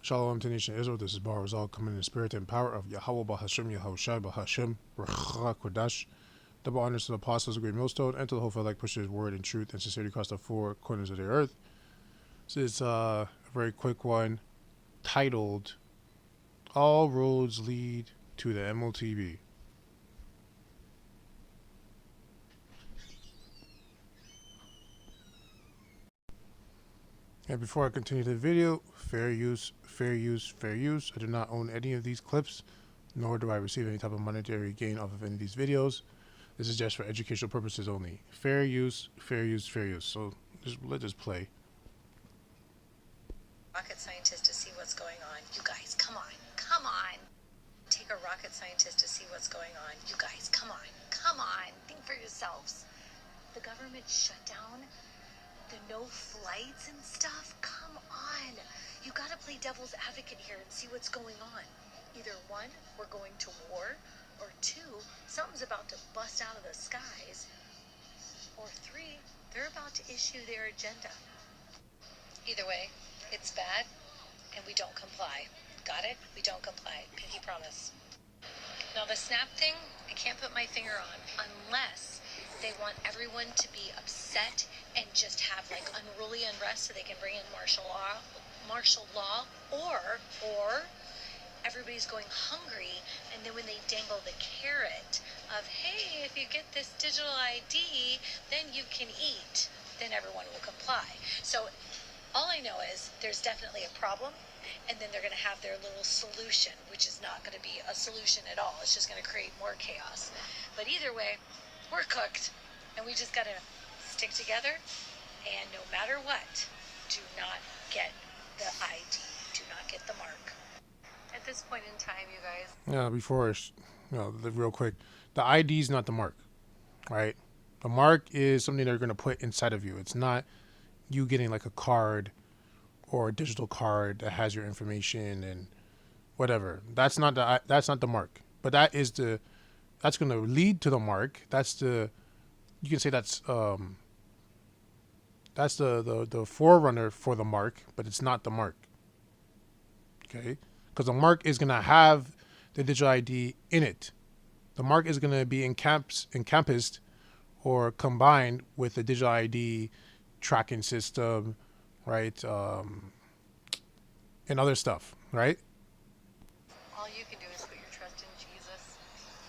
Shalom to nation Israel. This is Bar Rizal coming in the spirit and power of Yahweh Bahashim Yahushai Bahashim Rachah Kodash. Double honors to the apostles of Great Millstone and to the whole like pushes word and truth and sincerity across the four corners of the earth. This is a very quick one titled All Roads Lead to the MOTB. And before I continue the video, fair use, fair use, fair use. I do not own any of these clips, nor do I receive any type of monetary gain off of any of these videos. This is just for educational purposes only. Fair use, fair use, fair use. So let this play. Rocket scientist to see what's going on. You guys, come on, come on. Take a rocket scientist to see what's going on. You guys, come on, come on. Think for yourselves. The government shut down. The no flights and stuff. Come on. You gotta play devil's advocate here and see what's going on. Either one, we're going to war, or two, something's about to bust out of the skies, or three, they're about to issue their agenda. Either way, it's bad, and we don't comply. Got it? We don't comply. Pinky promise. Now the snap thing, I can't put my finger on unless they want everyone to be upset and just have like unruly unrest so they can bring in martial law, or everybody's going hungry, and then when they dangle the carrot of, hey, if you get this digital ID, then you can eat, then everyone will comply. So all I know is there's definitely a problem, and then they're going to have their little solution, which is not going to be a solution at all. It's just going to create more chaos. But either way, we're cooked, and we just got to stick together, and no matter what, do not get the ID. Do not get the mark. At this point in time, you guys. Yeah, real quick, the ID is not the mark, right? The mark is something they're going to put inside of you. It's not you getting like a card or a digital card that has your information and whatever. That's not the mark. But that's going to lead to the mark. You can say that's the forerunner for the mark, but it's not the mark. Okay? Because the mark is going to have the digital ID in it. The mark is going to be encompassed or combined with the digital ID tracking system, right? And other stuff, right? All you can do is put your trust in Jesus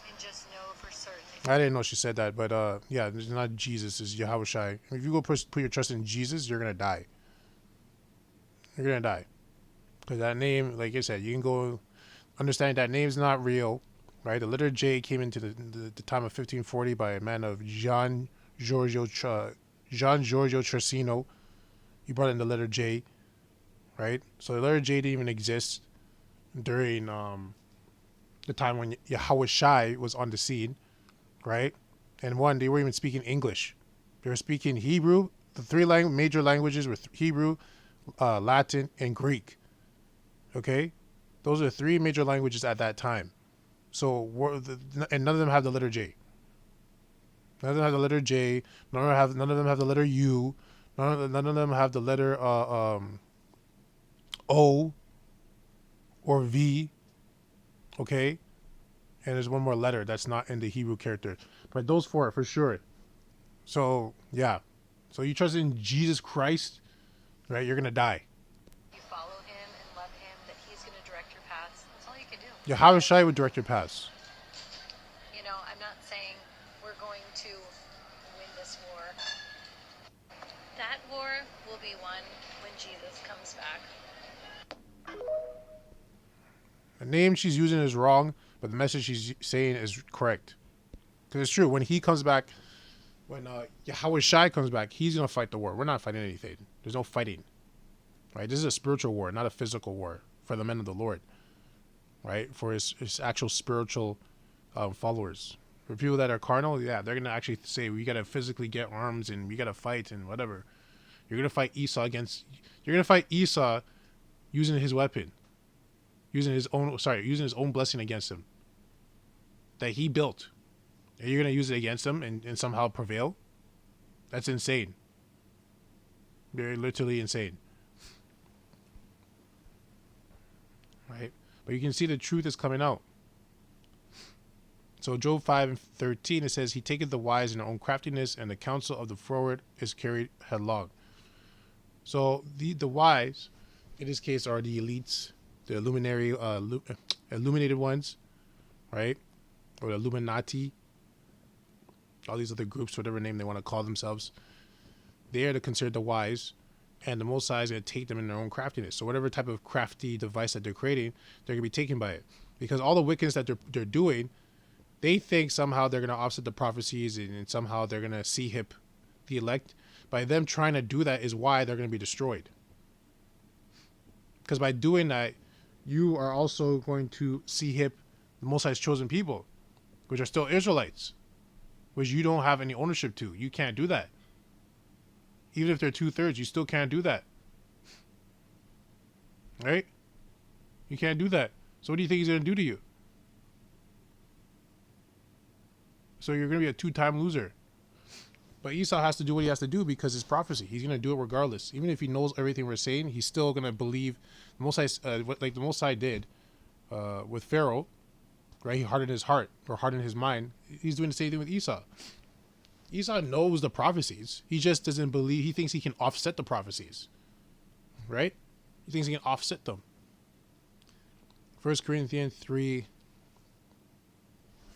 and just know for certain. I didn't know she said that, but yeah, it's not Jesus, it's Yahushai. If you go put your trust in Jesus, you're going to die. You're going to die. Because that name, like I said, you can go understand that name's not real, right? The letter J came into the time of 1540 by a man of Gian Giorgio Tracino. He brought in the letter J, right? So the letter J didn't even exist during the time when Yahushai was on the scene, right? And they weren't even speaking English. They were speaking Hebrew. The three major languages were Hebrew, Latin, and Greek. Okay? Those are three major languages at that time. So, and none of them have the letter J. None of them have the letter J. None of them have the letter U. None of them have the letter O or V. Okay? And there's one more letter that's not in the Hebrew character. But those four for sure. So, yeah. So you trust in Jesus Christ, right? You're going to die. You follow him and love him, that he's going to direct your paths. That's all you can do. Yahushai would direct your paths. You know, I'm not saying we're going to win this war. That war will be won when Jesus comes back. The name she's using is wrong, but the message she's saying is correct. Because it's true. When he comes back, when Yahushai comes back, he's going to fight the war. We're not fighting anything. There's no fighting. Right? This is a spiritual war, not a physical war for the men of the Lord. Right? For his actual spiritual followers. For people that are carnal, yeah, they're going to actually say, we got to physically get arms and we got to fight and whatever. You're going to fight Esau using his weapon. Using his own blessing against him. That he built. And you're going to use it against him and somehow prevail? That's insane. Very literally insane. right? But you can see the truth is coming out. So Job 5:13, it says, He taketh the wise in their own craftiness, and the counsel of the froward is carried headlong. So the wise, in this case, are the elites, the illuminated ones, right? Or the Illuminati, all these other groups, whatever name they want to call themselves. They are considered the wise, and the Most High is going to take them in their own craftiness. So whatever type of crafty device that they're creating, they're going to be taken by it. Because all the wickedness that they're doing, they think somehow they're going to offset the prophecies, and somehow they're going to see hip the elect. By them trying to do that is why they're going to be destroyed. Because by doing that, you are also going to see hip the Most High's chosen people, which are still Israelites, which you don't have any ownership to. You can't do that. Even if they're 2/3, you still can't do that. Right? You can't do that. So what do you think he's going to do to you? So you're going to be a 2-time loser. But Esau has to do what he has to do because it's prophecy. He's going to do it regardless. Even if he knows everything we're saying, he's still going to believe the Most High, like the Most High did with Pharaoh, right? He hardened his heart or hardened his mind. He's doing the same thing with Esau. Esau knows the prophecies. He just doesn't believe. He thinks he can offset the prophecies, right? He thinks he can offset them. 1 Corinthians 3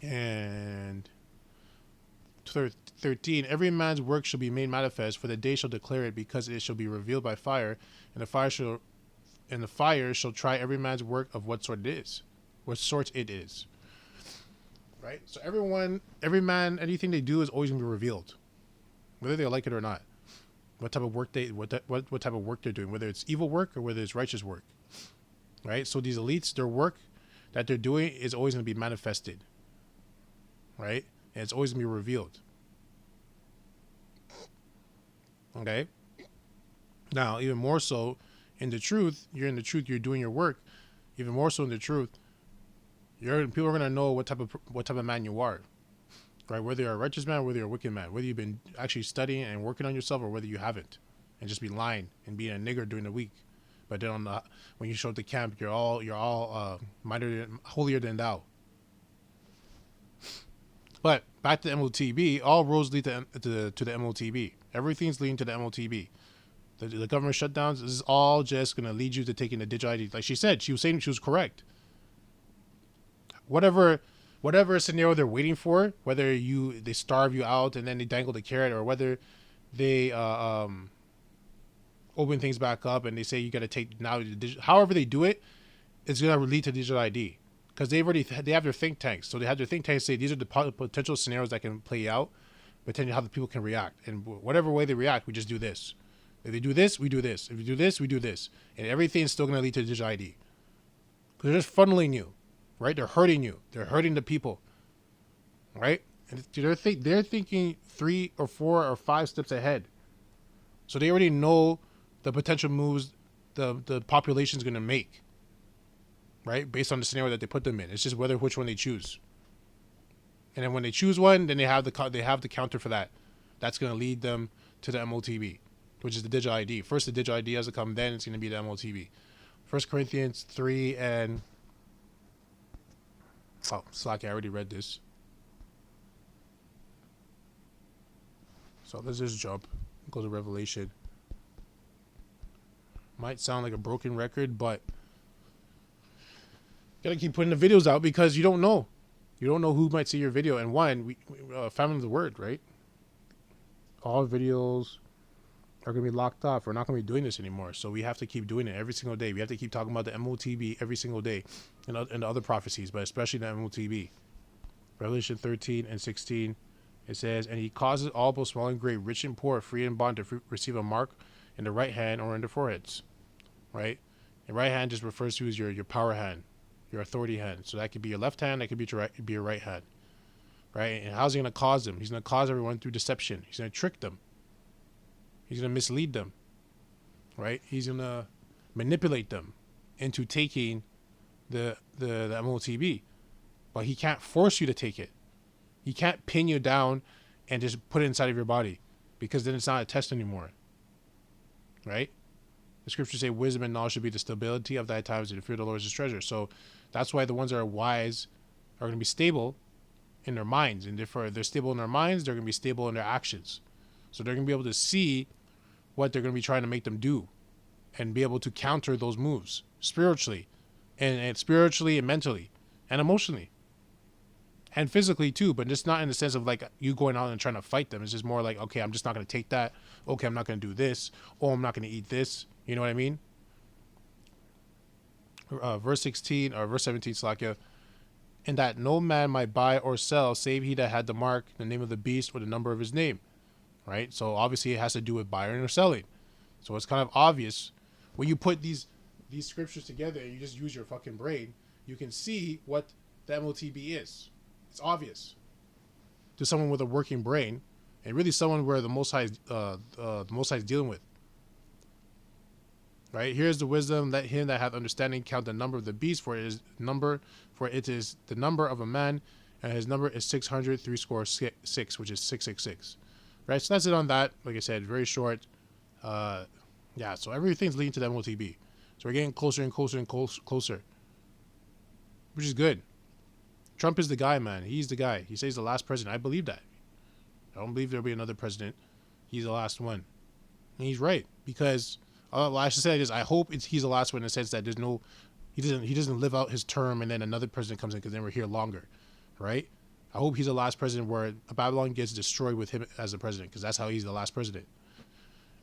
and 13. Every man's work shall be made manifest, for the day shall declare it, because it shall be revealed by fire, and the fire shall try every man's work of what sort it is. Right? So every man, anything they do is always going to be revealed, whether they like it or not. What type of work what type of work they're doing, whether it's evil work or whether it's righteous work. Right? So these elites, their work that they're doing is always going to be manifested. Right? And it's always going to be revealed. Okay? Now, even more so, in the truth, you're doing your work. Even more so in the truth, people are gonna know what type of man you are, right? Whether you're a righteous man, whether you're a wicked man, whether you've been actually studying and working on yourself, or whether you haven't, and just be lying and being a nigger during the week. But then when you show up to camp, you're all holier than thou. But back to the MOTB, all roads lead to the MOTB. Everything's leading to the MOTB. The government shutdowns, this is all just going to lead you to taking the digital ID. Like she said, she was saying she was correct. Whatever scenario they're waiting for, whether they starve you out and then they dangle the carrot, or whether they open things back up and they say you got to take now, however they do it, it's going to lead to digital ID. Because they have their think tanks. So they have their think tanks say these are the potential scenarios that can play out, potentially how the people can react. And whatever way they react, we just do this. If they do this, we do this. If we do this, we do this. And everything's still going to lead to digital ID. Because they're just funneling you, right? They're hurting you. They're hurting the people, right? And they're thinking 3 or 4 or 5 steps ahead. So they already know the potential moves the population's going to make, right? Based on the scenario that they put them in. It's just which one they choose. And then when they choose one, then they have the counter for that. That's going to lead them to the MOTB, which is the digital ID. First, the digital ID has to come, then it's going to be the MOTB. 1 Corinthians 3 and... Oh, slack, I already read this. So let's just jump. Go to Revelation. Might sound like a broken record, but... Gotta keep putting the videos out because you don't know. You don't know who might see your video. And we family of the word, right? All videos are going to be locked off. We're not going to be doing this anymore. So we have to keep doing it every single day. We have to keep talking about the MOTB every single day and the other prophecies, but especially the MOTB. Revelation 13 and 16, it says, And he causes all both small and great, rich and poor, free and bond to receive a mark in the right hand or in their foreheads, right? The right hand just refers to as your power hand, your authority hand. So that could be your left hand, that could be your right hand, right? And how's he going to cause them? He's going to cause everyone through deception. He's going to trick them. He's going to mislead them, right? He's going to manipulate them into taking the MOTB. But he can't force you to take it. He can't pin you down and just put it inside of your body, because then it's not a test anymore, right? The scriptures say wisdom and knowledge should be the stability of thy times, and the fear of the Lord is his treasure. So that's why the ones that are wise are going to be stable in their minds. And therefore, if they're stable in their minds, they're going to be stable in their actions. So they're going to be able to see what they're going to be trying to make them do and be able to counter those moves spiritually and spiritually and mentally and emotionally and physically too, but just not in the sense of like you going out and trying to fight them. It's just more like, okay, I'm just not going to take that. Okay, I'm not going to do this. Oh, I'm not going to eat this. You know what I mean? Verse 16 or verse 17, Slakia. And that no man might buy or sell save he that had the mark, the name of the beast, or the number of his name. Right? So obviously it has to do with buying or selling. So it's kind of obvious when you put these scriptures together and you just use your fucking brain, you can see what the MOTB is. It's obvious to someone with a working brain, and really someone where the Most High is dealing with. Right? Here's the wisdom: let him that hath understanding count the number of the beast, for it is the number of a man, and his number is 600 which is 666. Right? So that's it on that. Like I said, very short. Yeah. So everything's leading to the MOTB. So we're getting closer and closer and closer, which is good. Trump is the guy, man. He's the guy. He says he's the last president. I believe that. I don't believe there'll be another president. He's the last one. And he's right. Because, well, I should say this. I hope he's the last one in the sense that he doesn't live out his term and then another president comes in because then we're here longer. Right? I hope he's the last president where Babylon gets destroyed with him as the president, because that's how he's the last president.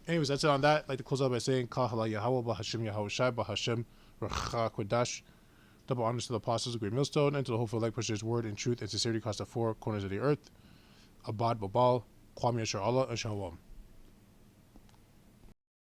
Anyways, that's it on that. I'd like to close out by saying, Kahala Yahweh, Bahashim Yahweh Shai, Bahashim Racha Kodash. Double honors to the apostles of the great millstone, and to the hopeful elect pushers word and truth and sincerity across the four corners of the earth. Abad Babal, Kwame Yashar Allah, and Shalom.